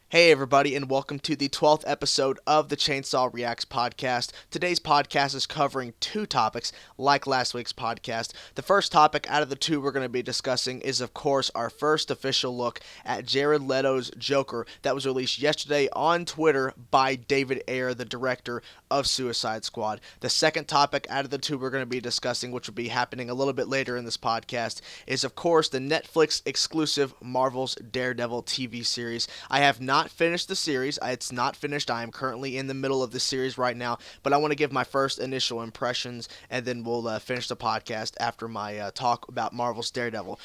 Hey everybody, and welcome to the 12th episode of the Chainsaw Reacts podcast. Today's podcast is covering two topics, like last week's podcast. The first topic out of the two we're going to be discussing is, of course, our first official look at Jared Leto's Joker that was released yesterday on Twitter by David Ayer, the director of Suicide Squad. The second topic out of the two we're going to be discussing, which will be happening a little bit later in this podcast, is, of course, the Netflix exclusive Marvel's Daredevil TV series. I have not finished the series. It's not finished. I am currently in the middle of the series right now, but I want to give my first initial impressions, and then we'll finish the podcast after my talk about Marvel's Daredevil.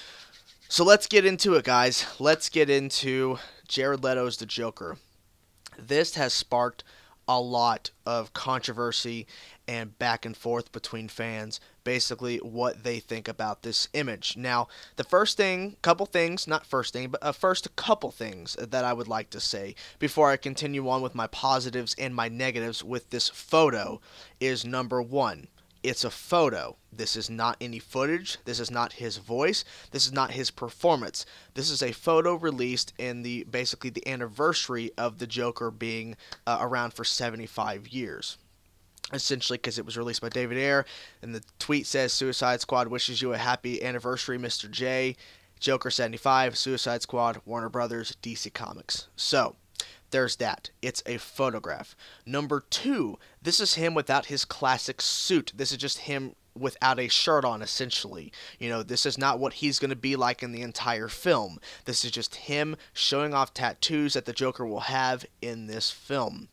So let's get into it, guys. Let's get into Jared Leto's The Joker. This has sparked a lot of controversy and back and forth between fans, basically what they think about this image. Now, the first couple things that I would like to say before I continue on with my positives and my negatives with this photo is, number one, it's a photo. This is not any footage. This is not his voice. This is not his performance. This is a photo released in basically the anniversary of the Joker being around for 75 years. Essentially, because it was released by David Ayer, and the tweet says, "Suicide Squad wishes you a happy anniversary, Mr. J. Joker 75, Suicide Squad, Warner Brothers, DC Comics." So, there's that. It's a photograph. Number two, this is him without his classic suit. This is just him without a shirt on, essentially. This is not what he's going to be like in the entire film. This is just him showing off tattoos that the Joker will have in this film.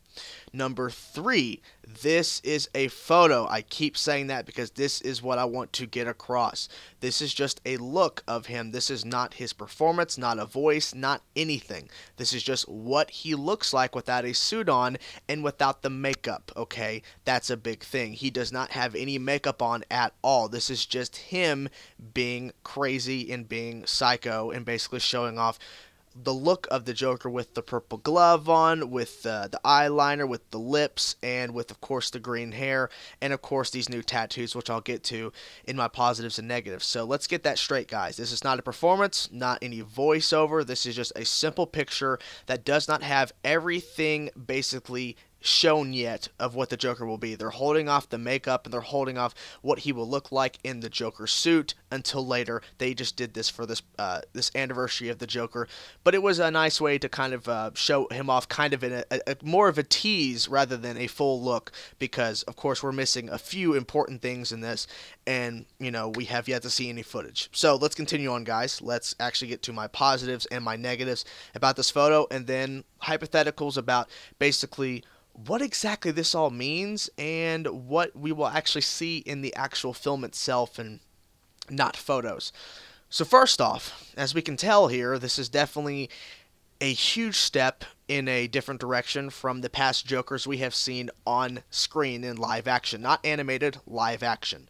Number three, this is a photo. I keep saying that because this is what I want to get across. This is just a look of him. This is not his performance, not a voice, not anything. This is just what he looks like without a suit on and without the makeup, okay? That's a big thing. He does not have any makeup on at all. This is just him being crazy and being psycho and basically showing off the look of the Joker with the purple glove on, with the eyeliner, with the lips, and with, of course, the green hair, and, of course, these new tattoos, which I'll get to in my positives and negatives. So let's get that straight, guys. This is not a performance, not any voiceover. This is just a simple picture that does not have everything basically shown yet of what the Joker will be. They're holding off the makeup and they're holding off what he will look like in the Joker suit until later. They just did this for this anniversary of the Joker, but it was a nice way to kind of show him off kind of in a more of a tease rather than a full look, because of course we're missing a few important things in this, and we have yet to see any footage. So let's continue on, guys. Let's actually get to my positives and my negatives about this photo, and then hypotheticals about basically what exactly this all means and what we will actually see in the actual film itself and not photos. So first off, as we can tell here, this is definitely a huge step in a different direction from the past Jokers we have seen on screen in live action. Not animated, live action.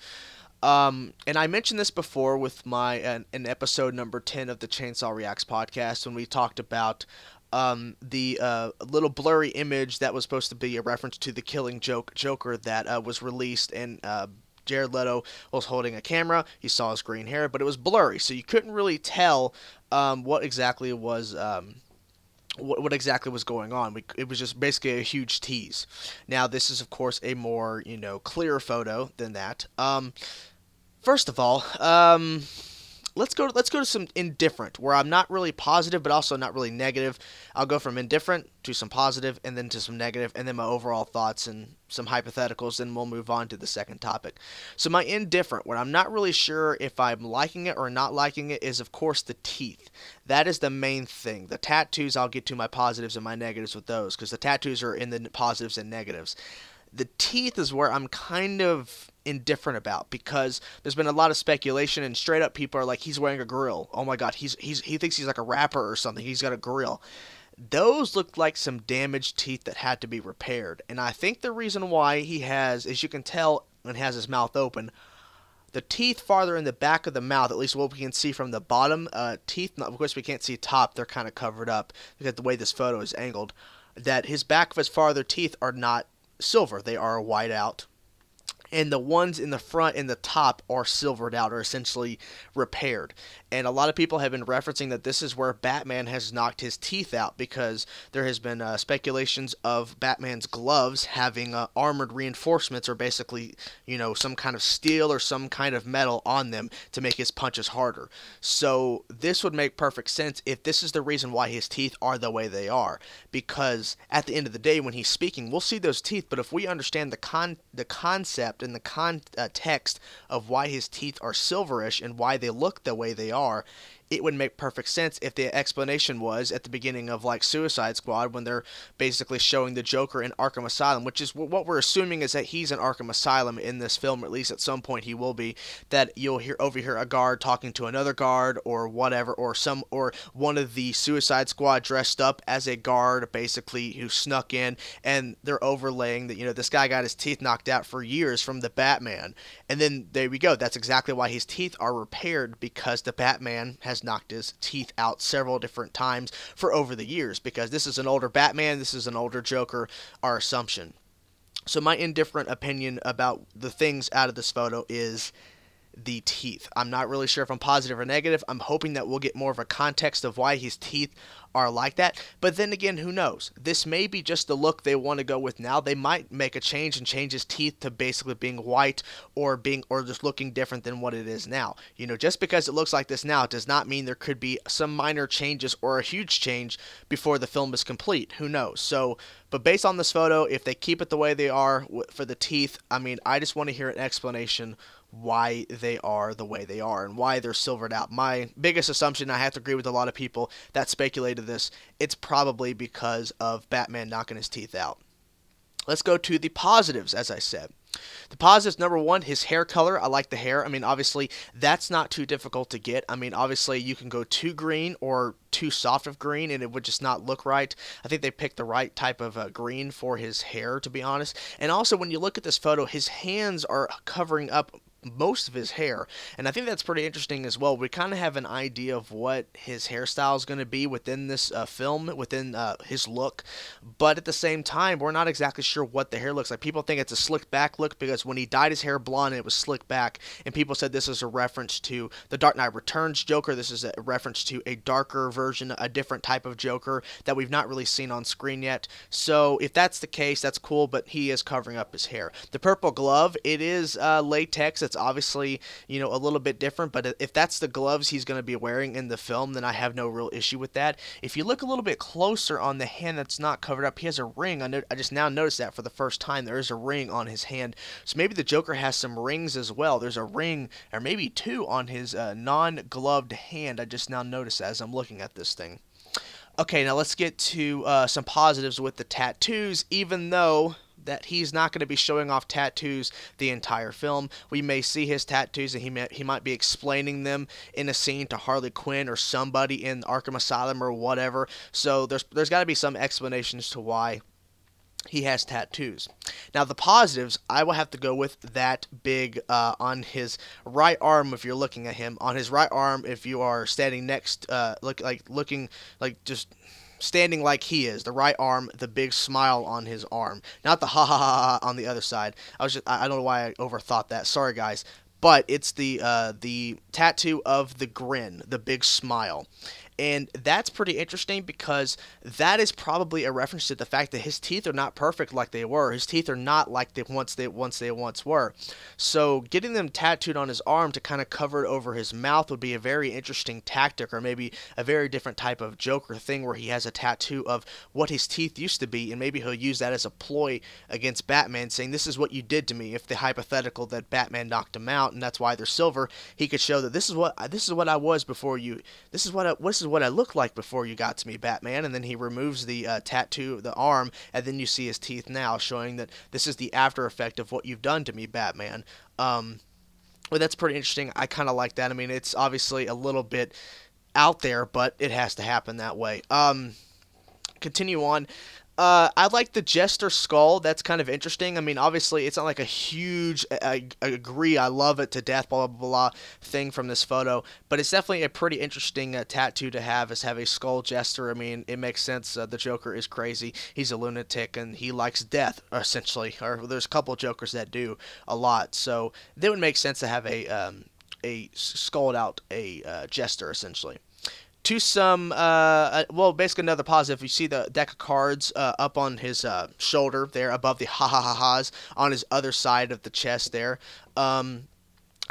And I mentioned this before with in episode number 10 of the Chainsaw Reacts podcast when we talked about the little blurry image that was supposed to be a reference to the Killing Joke Joker that was released, and Jared Leto was holding a camera. You saw his green hair, but it was blurry, so you couldn't really tell what exactly was what exactly was going on. It was just basically a huge tease. Now, this is, of course, a more clear photo than that. First of all, let's go to some indifferent, where I'm not really positive but also not really negative. I'll go from indifferent to some positive and then to some negative, and then my overall thoughts and some hypotheticals, then we'll move on to the second topic. So my indifferent, where I'm not really sure if I'm liking it or not liking it, is of course the teeth. That is the main thing. The tattoos, I'll get to my positives and my negatives with those, because the tattoos are in the positives and negatives. The teeth is where I'm kind of indifferent about, because there's been a lot of speculation, and straight up people are like, he's wearing a grill. Oh my god, he thinks he's like a rapper or something. He's got a grill. Those look like some damaged teeth that had to be repaired. And I think the reason why he has, as you can tell, and has his mouth open, the teeth farther in the back of the mouth, at least what we can see from the bottom teeth, of course we can't see top, they're kind of covered up because of the way this photo is angled, that his back of his farther teeth are not silver, they are white out. and the ones in the front and the top are silvered out, or essentially repaired. And a lot of people have been referencing that this is where Batman has knocked his teeth out, because there has been speculations of Batman's gloves having armored reinforcements, or basically, some kind of steel or some kind of metal on them to make his punches harder. So this would make perfect sense if this is the reason why his teeth are the way they are, because at the end of the day, when he's speaking, we'll see those teeth, but if we understand the concept and the context of why his teeth are silverish and why they look the way they are, it would make perfect sense if the explanation was at the beginning of like Suicide Squad, when they're basically showing the Joker in Arkham Asylum, which is what we're assuming is that he's in Arkham Asylum in this film, or at least at some point he will be, that you'll overhear a guard talking to another guard or whatever, or one of the Suicide Squad dressed up as a guard basically who snuck in, and they're overlaying that this guy got his teeth knocked out for years from the Batman, and then there we go. That's exactly why his teeth are repaired, because the Batman has knocked his teeth out several different times for over the years, because this is an older Batman, this is an older Joker, our assumption. So my indifferent opinion about the things out of this photo is the teeth. I'm not really sure if I'm positive or negative. I'm hoping that we'll get more of a context of why his teeth are like that. But then again, who knows? This may be just the look they want to go with now. They might make a change and change his teeth to basically being white, or just looking different than what it is now. Just because it looks like this now does not mean there could be some minor changes or a huge change before the film is complete. Who knows? So, but based on this photo, if they keep it the way they are for the teeth, I just want to hear an explanation why they are the way they are and why they're silvered out. My biggest assumption, I have to agree with a lot of people that speculated this, it's probably because of Batman knocking his teeth out. Let's go to the positives, as I said. The positives, number one, his hair color. I like the hair. Obviously, that's not too difficult to get. Obviously, you can go too green or too soft of green, and it would just not look right. I think they picked the right type of green for his hair, to be honest. And also, when you look at this photo, his hands are covering up most of his hair, and I think that's pretty interesting as well. We kind of have an idea of what his hairstyle is going to be within this film, within his look, but at the same time, we're not exactly sure what the hair looks like. People think it's a slick back look, because when he dyed his hair blonde, it was slick back, and people said this is a reference to the Dark Knight Returns Joker. This is a reference to a darker version, a different type of Joker that we've not really seen on screen yet. So if that's the case, that's cool, but he is covering up his hair. The purple glove, it is latex. It's obviously, a little bit different, but if that's the gloves he's going to be wearing in the film, then I have no real issue with that. If you look a little bit closer on the hand that's not covered up, he has a ring. I just now noticed that for the first time. There is a ring on his hand, so maybe the Joker has some rings as well. There's a ring, or maybe two, on his non-gloved hand. I just now noticed as I'm looking at this thing. Okay, now let's get to some positives with the tattoos, even though that he's not going to be showing off tattoos the entire film. We may see his tattoos, and he might be explaining them in a scene to Harley Quinn or somebody in Arkham Asylum or whatever. So there's got to be some explanations to why he has tattoos. Now the positives, I will have to go with that big on his right arm. If you're looking at him on his right arm, if you are standing next, looking like just standing like he is, the right arm, the big smile on his arm, not the ha ha ha on the other side. I don't know why I overthought that. Sorry guys, but it's the tattoo of the grin, the big smile. And that's pretty interesting, because that is probably a reference to the fact that his teeth are not perfect like they were. His teeth are not like they once were. So getting them tattooed on his arm to kind of cover it over his mouth would be a very interesting tactic, or maybe a very different type of Joker thing where he has a tattoo of what his teeth used to be, and maybe he'll use that as a ploy against Batman, saying this is what you did to me. If the hypothetical that Batman knocked him out and that's why they're silver, he could show that this is what I was before you. This is what I looked like before you got to me, Batman. And then he removes the tattoo, the arm, and then you see his teeth now, showing that this is the after effect of what you've done to me, Batman. Well, that's pretty interesting. I kind of like that. It's obviously a little bit out there, but it has to happen that way. continue on. I like the Jester skull. That's kind of interesting. I mean, obviously, it's not like a huge, I agree, I love it to death, blah, blah, blah, blah, thing from this photo. But it's definitely a pretty interesting tattoo to have, is have a skull Jester. I mean, it makes sense. The Joker is crazy. He's a lunatic, and he likes death, essentially. Or there's a couple Jokers that do a lot. So it would make sense to have a skulled out Jester, essentially. To some, well, basically another positive. You see the deck of cards up on his shoulder there, above the ha ha ha ha's on his other side of the chest there.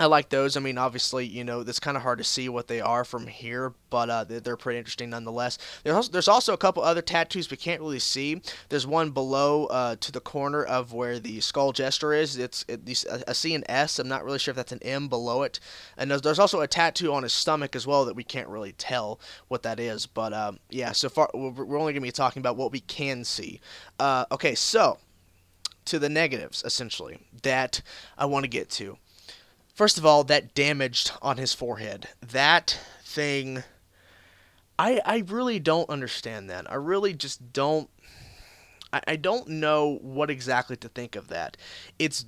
I like those. I mean, obviously, it's kind of hard to see what they are from here, but they're pretty interesting nonetheless. There's also a couple other tattoos we can't really see. There's one below to the corner of where the skull Jester is. It's a C and S. I'm not really sure if that's an M below it. And there's also a tattoo on his stomach as well that we can't really tell what that is. But yeah, so far we're only going to be talking about what we can see. Okay, so to the negatives, essentially, that I want to get to. First of all, that damaged on his forehead. That thing, I really don't understand that. I really just don't. I don't know what exactly to think of that. It's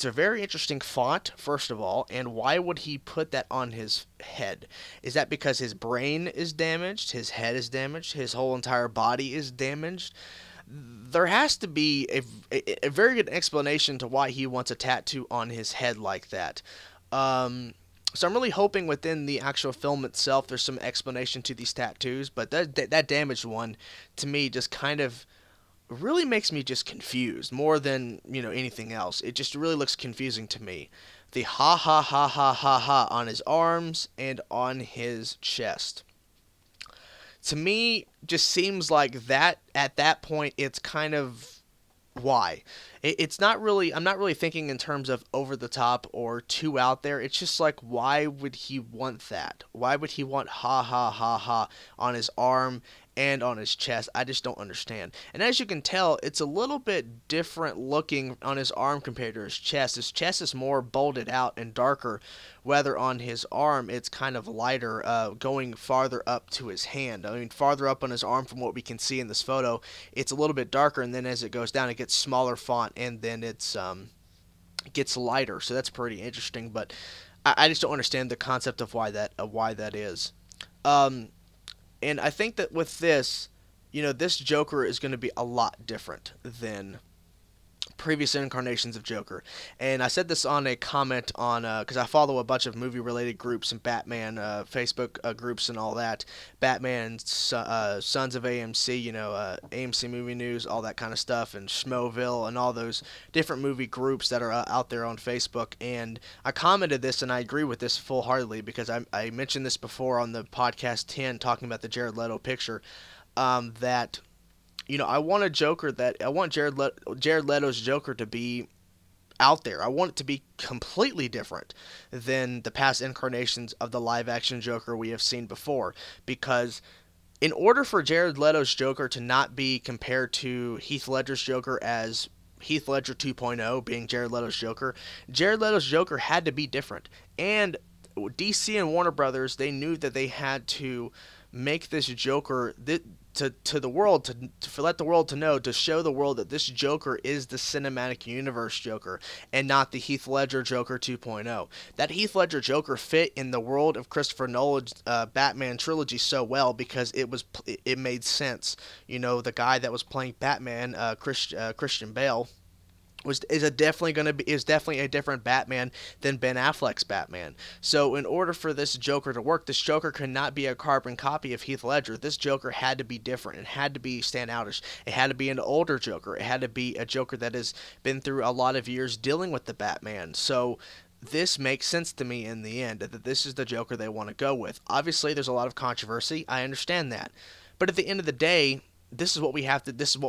a very interesting font, first of all, and why would he put that on his head? Is that because his brain is damaged, his head is damaged, his whole entire body is damaged? There has to be a very good explanation to why he wants a tattoo on his head like that. So I'm really hoping within the actual film itself there's some explanation to these tattoos, but that damaged one, to me, just kind of really makes me just confused more than, anything else. It just really looks confusing to me. The ha ha ha ha ha ha on his arms and on his chest, to me, just seems like that at that point it's kind of why. It's not really, I'm not really thinking in terms of over the top or too out there. It's just like, why would he want that? Why would he want ha ha ha ha on his arm and on his chest? I just don't understand. And as you can tell, it's a little bit different looking on his arm compared to his chest. His chest is more bolded out and darker, whether on his arm it's kind of lighter, going farther up to his hand. I mean, farther up on his arm from what we can see in this photo, it's a little bit darker, and then as it goes down, it gets smaller font, and then it gets lighter. So that's pretty interesting, but I just don't understand the concept of why that is. And I think that with this, this Joker is going to be a lot different than previous incarnations of Joker. And I said this on a comment on, because I follow a bunch of movie-related groups and Batman Facebook groups and all that. Batman, Sons of AMC, AMC Movie News, all that kind of stuff, and Schmoville, and all those different movie groups that are out there on Facebook. And I commented this, and I agree with this full-heartedly, because I mentioned this before on the podcast 10, talking about the Jared Leto picture, that I want a Joker I want Jared Leto's Joker to be out there. I want it to be completely different than the past incarnations of the live-action Joker we have seen before. Because in order for Jared Leto's Joker to not be compared to Heath Ledger's Joker as Heath Ledger 2.0 being Jared Leto's Joker had to be different. And DC and Warner Brothers, they knew that they had to make this Joker to the world, to let the world to know, to show the world that this Joker is the cinematic universe Joker and not the Heath Ledger Joker 2.0. That Heath Ledger Joker fit in the world of Christopher Nolan's Batman trilogy so well because it made sense. The guy that was playing Batman, Christian Bale, is definitely a different Batman than Ben Affleck's Batman. So in order for this Joker to work, this Joker could not be a carbon copy of Heath Ledger. This Joker had to be different. It had to be standoutish. It had to be an older Joker. It had to be a Joker that has been through a lot of years dealing with the Batman. So this makes sense to me in the end, that this is the Joker they want to go with. Obviously, there's a lot of controversy. I understand that. But at the end of the day, this is what we have. This is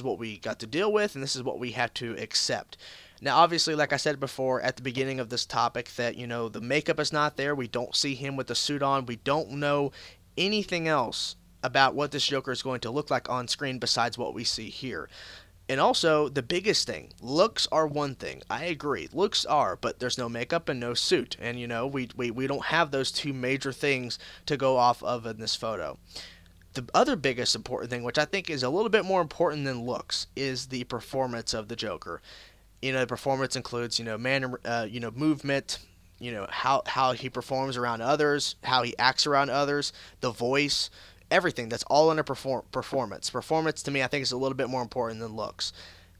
what we got to deal with, and this is what we have to accept. Now, obviously, like I said before at the beginning of this topic, that, the makeup is not there. We don't see him with the suit on. We don't know anything else about what this Joker is going to look like on screen besides what we see here. And also, the biggest thing, looks are one thing. I agree, looks are, but there's no makeup and no suit. And, we don't have those two major things to go off of in this photo. The other biggest important thing, which I think is a little bit more important than looks, is the performance of the Joker. The performance includes, movement, how he performs around others, how he acts around others, the voice, everything. That's all in a performance. Performance, to me, I think is a little bit more important than looks.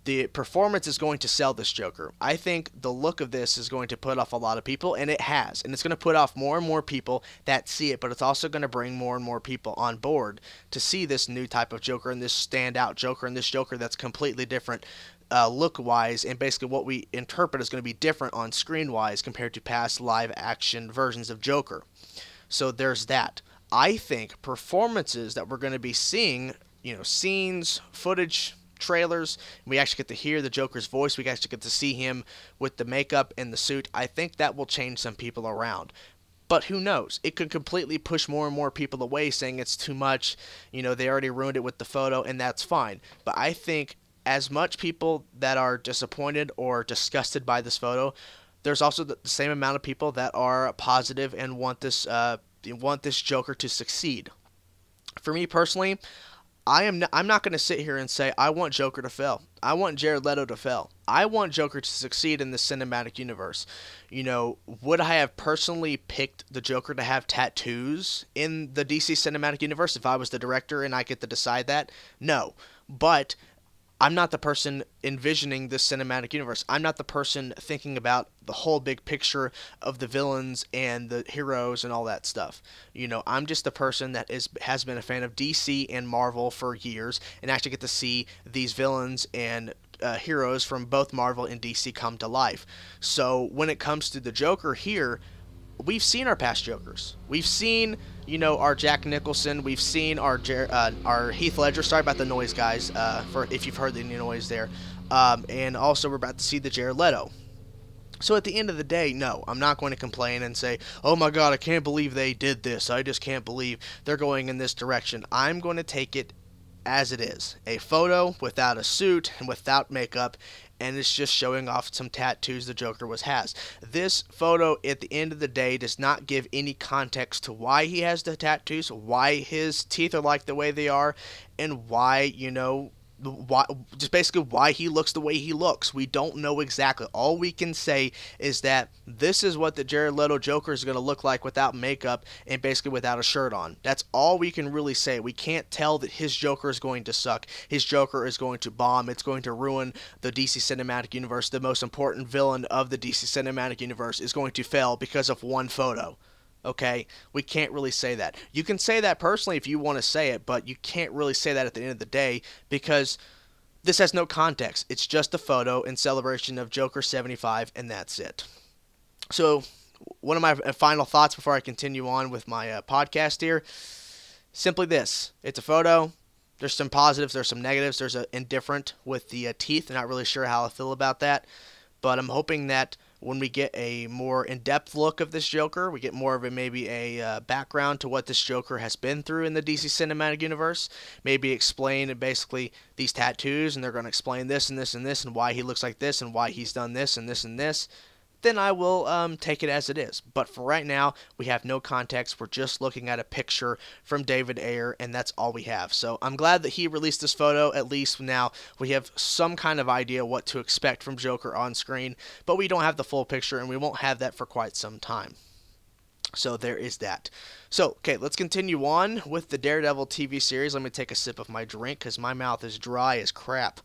The performance is going to sell this Joker. I think the look of this is going to put off a lot of people, and it has. And it's going to put off more and more people that see it, but it's also going to bring more and more people on board to see this new type of Joker and this standout Joker and this Joker that's completely different look-wise, and basically what we interpret is going to be different on screen-wise compared to past live-action versions of Joker. So there's that. I think performances that we're going to be seeing, scenes, footage, trailers, we actually get to hear the Joker's voice, we actually get to see him with the makeup and the suit. I think that will change some people around. But who knows? It could completely push more and more people away, saying it's too much, they already ruined it with the photo, and that's fine. But I think as much people that are disappointed or disgusted by this photo, there's also the same amount of people that are positive and want this Joker to succeed. For me personally, I'm not going to sit here and say I want Joker to fail. I want Jared Leto to fail. I want Joker to succeed in the cinematic universe. Would I have personally picked the Joker to have tattoos in the DC cinematic universe if I was the director and I get to decide that? No. But I'm not the person envisioning this cinematic universe. I'm not the person thinking about the whole big picture of the villains and the heroes and all that stuff. I'm just the person that has been a fan of DC and Marvel for years and actually get to see these villains and heroes from both Marvel and DC come to life. So when it comes to the Joker here, we've seen our past Jokers. We've seen, our Jack Nicholson. We've seen our Heath Ledger. Sorry about the noise, guys, for if you've heard the noise there. And also we're about to see the Jared Leto. So at the end of the day, no, I'm not going to complain and say, oh my God, I can't believe they did this. I just can't believe they're going in this direction. I'm going to take it as it is. A photo without a suit and without makeup, and it's just showing off some tattoos the Joker has. This photo, at the end of the day, does not give any context to why he has the tattoos, why his teeth are like the way they are, and why, just basically why he looks the way he looks. We don't know exactly. All we can say is that this is what the Jared Leto Joker is going to look like without makeup and basically without a shirt on. That's all we can really say. We can't tell that his Joker is going to suck. His Joker is going to bomb. It's going to ruin the DC Cinematic Universe. The most important villain of the DC Cinematic Universe is going to fail because of one photo. Okay, we can't really say that. You can say that personally if you want to say it, but you can't really say that at the end of the day because this has no context. It's just a photo in celebration of Joker 75, and that's it. So, one of my final thoughts before I continue on with my podcast here, simply this. It's a photo. There's some positives, there's some negatives. There's an indifferent with the teeth. I'm not really sure how I feel about that, but I'm hoping that when we get a more in-depth look of this Joker, we get more of maybe a background to what this Joker has been through in the DC Cinematic Universe. Maybe explain basically these tattoos, and they're going to explain this and this and this, and why he looks like this, and why he's done this and this and this. Then I will take it as it is. But for right now, we have no context. We're just looking at a picture from David Ayer, and that's all we have. So I'm glad that he released this photo. At least now we have some kind of idea what to expect from Joker on screen, but we don't have the full picture, and we won't have that for quite some time. So there is that. So, okay, let's continue on with the Daredevil TV series. Let me take a sip of my drink because my mouth is dry as crap.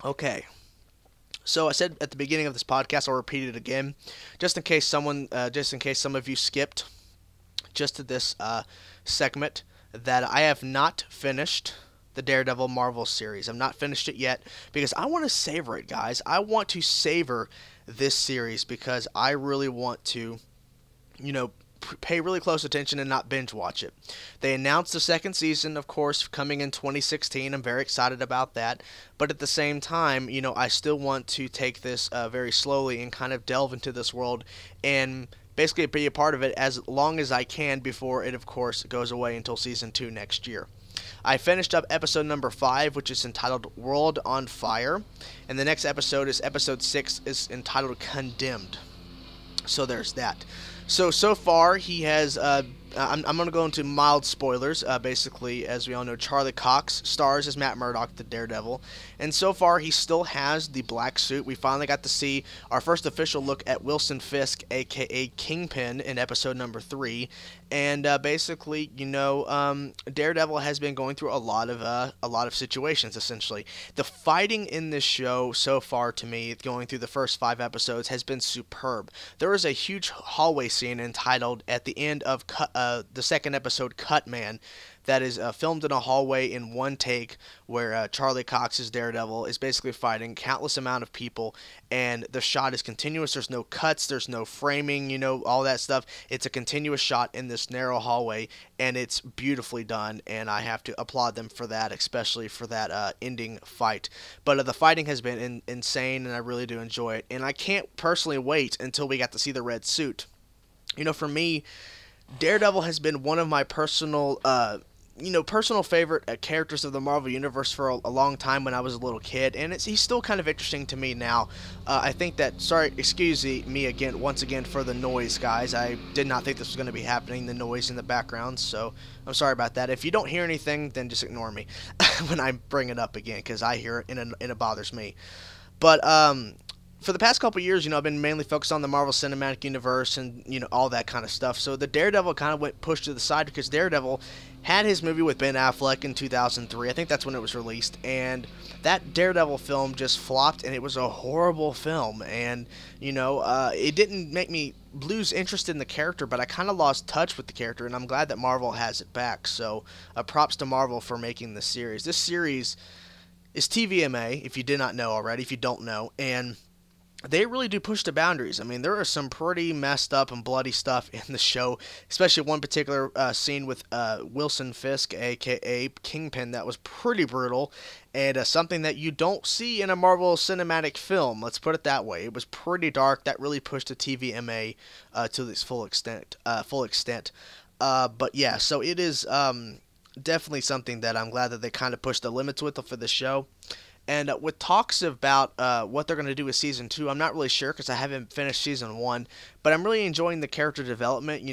Okay. So I said at the beginning of this podcast, I'll repeat it again, just in case some of you skipped just to this segment, that I have not finished the Daredevil Marvel series. I've not finished it yet because I want to savor it, guys. I want to savor this series because I really want to, pay really close attention and not binge watch it. They announced the second season, of course, coming in 2016. I'm very excited about that. But at the same time, I still want to take this very slowly and kind of delve into this world and basically be a part of it as long as I can before it, of course, goes away until season 2 next year. I finished up episode number 5, which is entitled World on Fire. And the next episode is episode 6, is entitled Condemned. So there's that. So far, he has I'm going to go into mild spoilers. Basically, as we all know, Charlie Cox stars as Matt Murdock, the Daredevil, and so far he still has the black suit. We finally got to see our first official look at Wilson Fisk, aka Kingpin, in episode number 3. And basically, Daredevil has been going through a lot of situations. Essentially, the fighting in this show so far, to me, going through the first 5 episodes, has been superb. There is a huge hallway scene entitled at the end of the second episode, Cut Man, that is filmed in a hallway in one take, where Charlie Cox's Daredevil is basically fighting countless amount of people, and the shot is continuous. There's no cuts, there's no framing, all that stuff. It's a continuous shot in this narrow hallway, and it's beautifully done, and I have to applaud them for that, especially for that ending fight. But the fighting has been insane, and I really do enjoy it, and I can't personally wait until we got to see the red suit. For me, Daredevil has been one of my personal favorite characters of the Marvel Universe for a long time when I was a little kid, and he's still kind of interesting to me now. I think that, excuse me once again for the noise, guys. I did not think this was going to be happening, the noise in the background, so I'm sorry about that. If you don't hear anything, then just ignore me when I bring it up again, because I hear it and it bothers me. But, for the past couple years, I've been mainly focused on the Marvel Cinematic Universe and, all that kind of stuff. So the Daredevil kind of went pushed to the side because Daredevil had his movie with Ben Affleck in 2003. I think that's when it was released. And that Daredevil film just flopped, and it was a horrible film. And, it didn't make me lose interest in the character, but I kind of lost touch with the character, and I'm glad that Marvel has it back. So props to Marvel for making this series. This series is TVMA, if you did not know already, if you don't know, and they really do push the boundaries. I mean, there is some pretty messed up and bloody stuff in the show, especially one particular scene with Wilson Fisk, a.k.a. Kingpin, that was pretty brutal, and something that you don't see in a Marvel cinematic film. Let's put it that way. It was pretty dark. That really pushed the TVMA to its full extent. But yeah, so it is definitely something that I'm glad that they kind of pushed the limits with for the show. And with talks about what they're going to do with Season 2, I'm not really sure because I haven't finished Season 1. But I'm really enjoying the character development,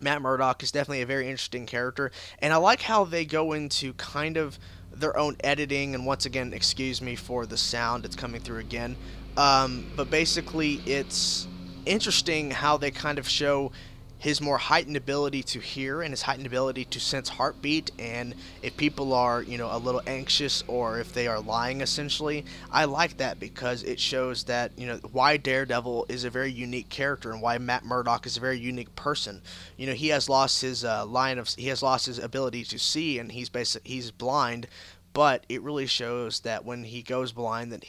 Matt Murdock is definitely a very interesting character. And I like how they go into kind of their own editing. And once again, excuse me for the sound, it's coming through again. But basically, it's interesting how they kind of show his more heightened ability to hear and his heightened ability to sense heartbeat, and if people are, a little anxious or if they are lying, essentially. I like that because it shows that, why Daredevil is a very unique character and why Matt Murdock is a very unique person. He has lost his he has lost his ability to see, and he's blind, but it really shows that when he goes blind that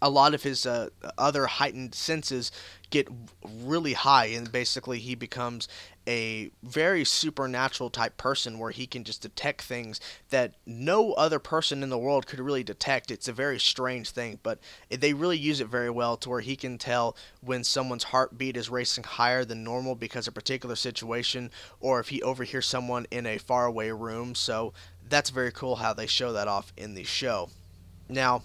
a lot of his other heightened senses get really high, and basically he becomes a very supernatural type person where he can just detect things that no other person in the world could really detect. It's a very strange thing, but they really use it very well to where he can tell when someone's heartbeat is racing higher than normal because of a particular situation, or if he overhears someone in a faraway room. So that's very cool how they show that off in the show. Now,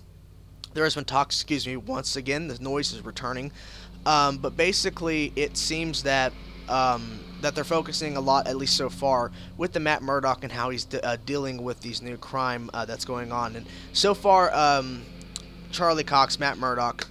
there has been talk, excuse me, once again, the noise is returning, but basically it seems that that they're focusing a lot, at least so far, with the Matt Murdock and how he's dealing with these new crime that's going on. And so far, Charlie Cox, Matt Murdock,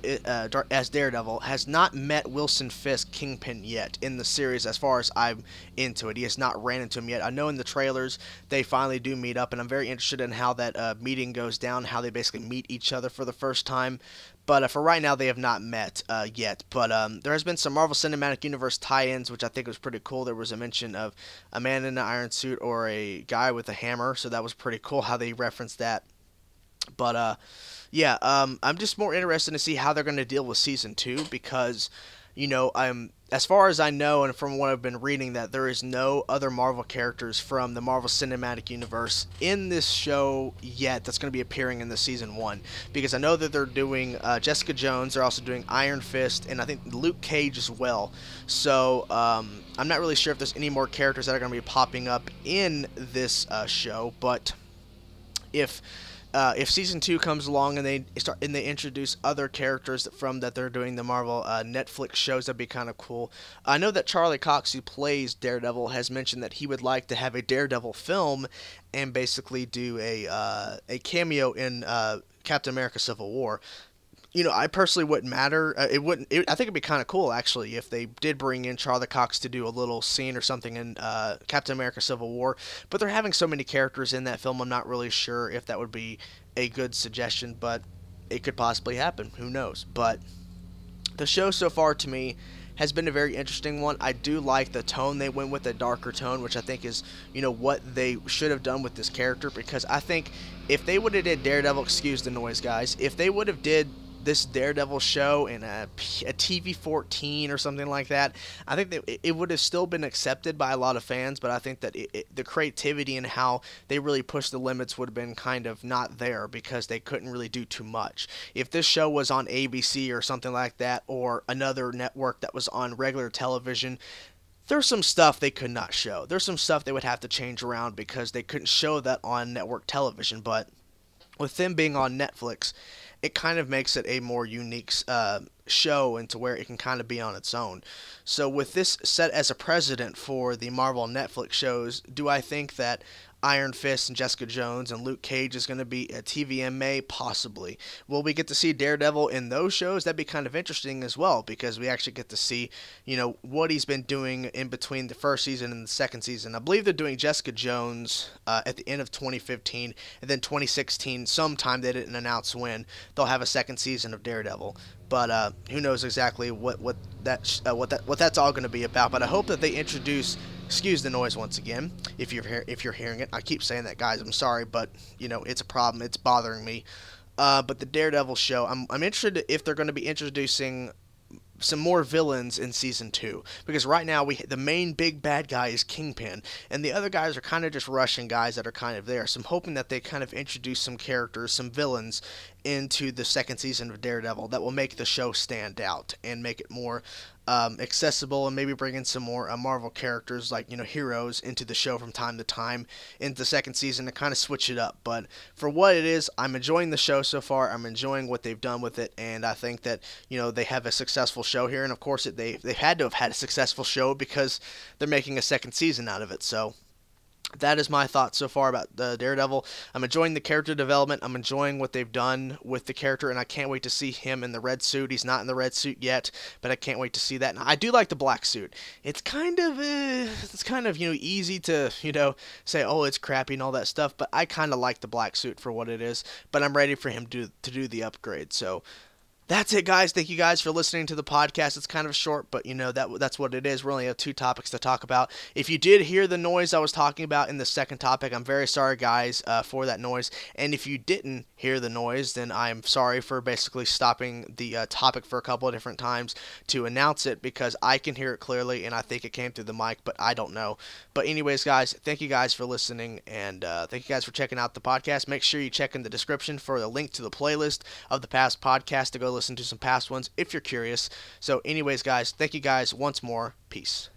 as Daredevil, has not met Wilson Fisk, Kingpin, yet in the series as far as I'm into it. He has not ran into him yet. I know in the trailers they finally do meet up, and I'm very interested in how that meeting goes down, how they basically meet each other for the first time. But for right now, they have not met yet. But there has been some Marvel Cinematic Universe tie-ins, which I think was pretty cool. There was a mention of a man in an iron suit or a guy with a hammer, so that was pretty cool how they referenced that. But yeah, I'm just more interested to see how they're going to deal with Season 2 because, as far as I know and from what I've been reading, that there is no other Marvel characters from the Marvel Cinematic Universe in this show yet that's going to be appearing in the Season 1. Because I know that they're doing Jessica Jones, they're also doing Iron Fist, and I think Luke Cage as well. So, I'm not really sure if there's any more characters that are going to be popping up in this show, but if If season 2 comes along and they introduce other characters from that they're doing the Marvel Netflix shows, that'd be kind of cool. I know that Charlie Cox, who plays Daredevil, has mentioned that he would like to have a Daredevil film and basically do a cameo in Captain America: Civil War. I personally wouldn't matter. It wouldn't. I think it'd be kind of cool actually if they did bring in Charlie Cox to do a little scene or something in Captain America: Civil War. But they're having so many characters in that film, I'm not really sure if that would be a good suggestion. But it could possibly happen. Who knows? But the show so far to me has been a very interesting one. I do like the tone they went with, a darker tone, which I think is, what they should have done with this character. Because I think if they would have did Daredevil, excuse the noise, guys, if they would have did this Daredevil show in a TV-14 or something like that, I think that it would have still been accepted by a lot of fans, but I think that the creativity and how they really pushed the limits would have been kind of not there because they couldn't really do too much. If this show was on ABC or something like that, or another network that was on regular television, there's some stuff they could not show. There's some stuff they would have to change around because they couldn't show that on network television, but with them being on Netflix, it kind of makes it a more unique show into where it can kind of be on its own. So with this set as a precedent for the Marvel Netflix shows, do I think that Iron Fist and Jessica Jones and Luke Cage is going to be a TVMA? Possibly. Will we get to see Daredevil in those shows? That'd be kind of interesting as well, because we actually get to see, what he's been doing in between the first season and the second season. I believe they're doing Jessica Jones at the end of 2015, and then 2016, sometime, they didn't announce when, they'll have a second season of Daredevil. But who knows exactly what that's all going to be about. But I hope that they introduce. Excuse the noise once again, if you're hearing it. I keep saying that, guys. I'm sorry, but it's a problem. It's bothering me. But the Daredevil show, I'm interested if they're going to be introducing some more villains in season 2, because right now the main big bad guy is Kingpin, and the other guys are kind of just Russian guys that are kind of there. So I'm hoping that they kind of introduce some characters, some villains into the second season of Daredevil that will make the show stand out and make it more accessible, and maybe bring in some more Marvel characters like heroes into the show from time to time into the second season to kind of switch it up. But for what it is, I'm enjoying the show so far. I'm enjoying what they've done with it, and I think that they have a successful show here, and of course they had to have had a successful show because they're making a second season out of it. So that is my thoughts so far about the Daredevil. I'm enjoying the character development. I'm enjoying what they've done with the character, and I can't wait to see him in the red suit. He's not in the red suit yet, but I can't wait to see that. And I do like the black suit. It's kind of easy to say, oh, it's crappy and all that stuff, but I kind of like the black suit for what it is. But I'm ready for him to do the upgrade. So that's it, guys. Thank you guys for listening to the podcast. It's kind of short, but that's what it is. We only have 2 topics to talk about. If you did hear the noise I was talking about in the second topic, I'm very sorry, guys, for that noise. And if you didn't hear the noise, then I'm sorry for basically stopping the topic for a couple of different times to announce it, because I can hear it clearly, and I think it came through the mic, but I don't know. But anyways, guys, thank you guys for listening, and thank you guys for checking out the podcast. Make sure you check in the description for a link to the playlist of the past podcast to go listen to some past ones if you're curious. So anyways, guys, thank you guys once more. Peace.